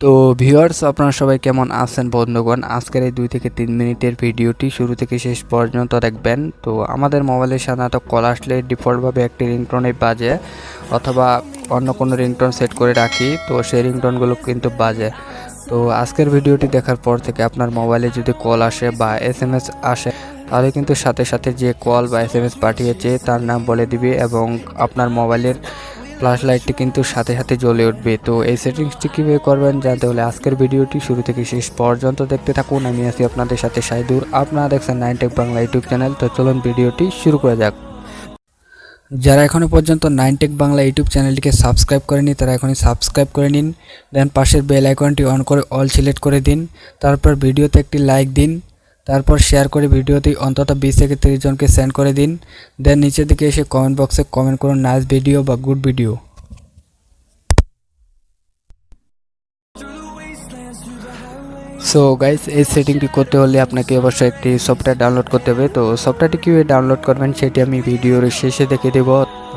তো ভিউয়ার্স আপনারা সবাই কেমন আছেন বন্ধুগণ। আজকের এই 2 থেকে 3 মিনিটের ভিডিওটি শুরু থেকে শেষ পর্যন্ত দেখবেন। তো আমাদের মোবাইলে সাধারণত কল আসলে ডিফল্টভাবে একটি রিংটোনে বাজে অথবা অন্য কোনো রিংটোন সেট করে রাখি, তো সেই রিংটোনগুলো কিন্তু বাজে। তো আজকের ভিডিওটি দেখার পর থেকে আপনার মোবাইলে যদি কল আসে বা SMS আসে তাহলে কিন্তু সাথে সাথে যে কল বা SMS পাঠিয়েছে তার নাম বলে দিবে এবং আপনার মোবাইলের ফ্ল্যাশ লাইটটি কিন্তু সাথে সাথে জ্বলে উঠবে। তো এই সেটিংসটি কীভাবে করবেন জানতে হলে আজকের ভিডিওটি শুরু থেকে শেষ পর্যন্ত দেখতে থাকুন। আমি আছি আপনাদের সাথে সাইদুর, আপনারা দেখছেন 9টেক বাংলা ইউটিউব চ্যানেল। তো চলুন ভিডিওটি শুরু করা যাক। যারা এখনও পর্যন্ত 9টেক বাংলা ইউটিউব চ্যানেলটিকে সাবস্ক্রাইব করেনি তারা এখনই সাবস্ক্রাইব করে নিন, দেন পাশের বেল আইকনটি অন করে অল সিলেক্ট করে দিন, তারপর ভিডিওতে একটি লাইক দিন, তারপর শেয়ার করে ভিডিওটি অন্তত 20 থেকে 30 জনকে সেন্ড করে দিন। দেন নিচের দিকে এসে কমেন্ট বক্সে কমেন্ট করুন নাইস ভিডিও বা গুড ভিডিও। সো গাইস, এই সেটিংটি করতে হলে আপনাকে অবশ্যই একটি সফটওয়্যার ডাউনলোড করতে হবে। তো সফটওয়্যারটি কীভাবে ডাউনলোড করবেন সেটি আমি ভিডিওর শেষে দেখে দেব,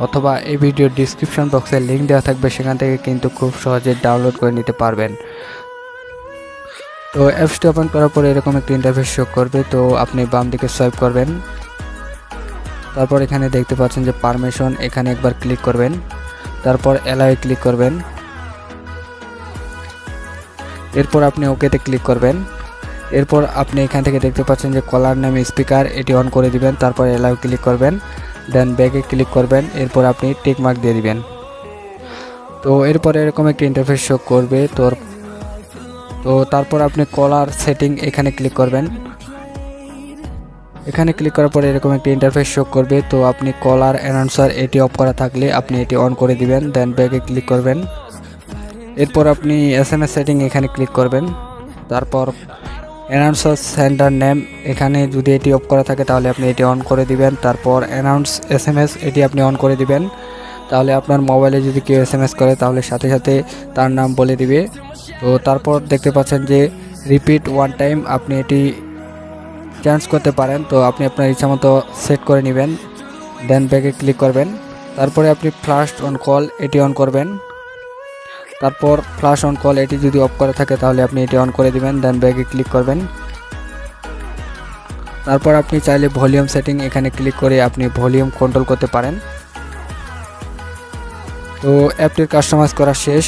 অথবা এই ভিডিওর ডিসক্রিপশন বক্সে লিঙ্ক দেওয়া থাকবে, সেখান থেকে কিন্তু খুব সহজে ডাউনলোড করে নিতে পারবেন। তো অ্যাপসটি ওপেন করার পরে এরকম একটি ইন্টারফেস শো করবে। তো আপনি বাম দিকে সোয়াইপ করবেন, তারপর এখানে দেখতে পাচ্ছেন যে পারমিশন, এখানে একবার ক্লিক করবেন, তারপর অ্যালাউয়ে ক্লিক করবেন, এরপর আপনি ওকেতে ক্লিক করবেন। এরপর আপনি এখান থেকে দেখতে পাচ্ছেন যে কলার নেম স্পিকার, এটি অন করে দিবেন, তারপর অ্যালাউ ক্লিক করবেন, দেন ব্যাকে ক্লিক করবেন, এরপর আপনি টিক মার্ক দিয়ে দিবেন। তো এরপর এরকম একটি ইন্টারফেস শো করবে। তো তারপর আপনি কলার সেটিং এখানে ক্লিক করবেন, এখানে ক্লিক করার পরে এরকম একটি ইন্টারফেস শো করবে। তো আপনি কলার অ্যানাউন্সার এটি অফ করা থাকলে আপনি এটি অন করে দিবেন, দেন ব্যাকে ক্লিক করবেন। এরপর আপনি SMS সেটিং এখানে ক্লিক করবেন, তারপর অ্যানাউন্সার সেন্ডার নেম এখানে যদি এটি অফ করা থাকে তাহলে আপনি এটি অন করে দিবেন, তারপর অ্যানাউন্স SMS এটি আপনি অন করে দিবেন। তাহলে আপনার মোবাইলে যদি কেউ SMS করে তাহলে সাথে সাথে তার নাম বলে দিবে। তো তারপর দেখতে পাচ্ছেন যে রিপিট ওয়ান টাইম, আপনি এটি চেঞ্জ করতে পারেন। তো আপনি আপনার ইচ্ছা মতো সেট করে নেবেন, দেন ব্যাকে ক্লিক করবেন, তারপরে আপনি ফ্ল্যাশ অন কল এটি অন করবেন, তারপর ফ্ল্যাশ অন কল এটি যদি অফ করা থাকে তাহলে আপনি এটি অন করে দিবেন, দেন ব্যাকে ক্লিক করবেন। তারপর আপনি চাইলে ভলিউম সেটিং এখানে ক্লিক করে আপনি ভলিউম কন্ট্রোল করতে পারেন। তো অ্যাপটির কাস্টমাইজ করা শেষ।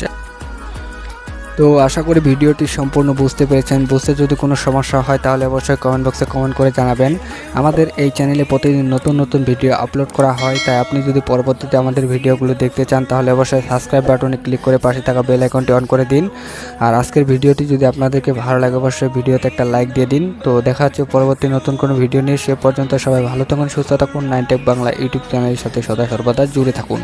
তো আশা করি ভিডিওটি সম্পূর্ণ বুঝতে পেরেছেন। বুঝতে যদি কোনো সমস্যা হয় তাহলে অবশ্যই কমেন্ট বক্সে কমেন্ট করে জানাবেন। আমাদের এই চ্যানেলে প্রতিদিন নতুন নতুন ভিডিও আপলোড করা হয়, তাই আপনি যদি পরবর্তীতে আমাদের ভিডিওগুলো দেখতে চান তাহলে অবশ্যই সাবস্ক্রাইব বাটনে ক্লিক করে পাশে থাকা বেল আইকনটি অন করে দিন। আর আজকের ভিডিওটি যদি আপনাদেরকে ভালো লাগে অবশ্যই ভিডিওতে একটা লাইক দিয়ে দিন। তো দেখা হচ্ছে পরবর্তী নতুন কোনো ভিডিও নিয়ে। সে পর্যন্ত সবাই ভালো থাকুন, সুস্থ থাকুন। 9টেক বাংলা ইউটিউব চ্যানেলের সাথে সদা সর্বদা জুড়ে থাকুন।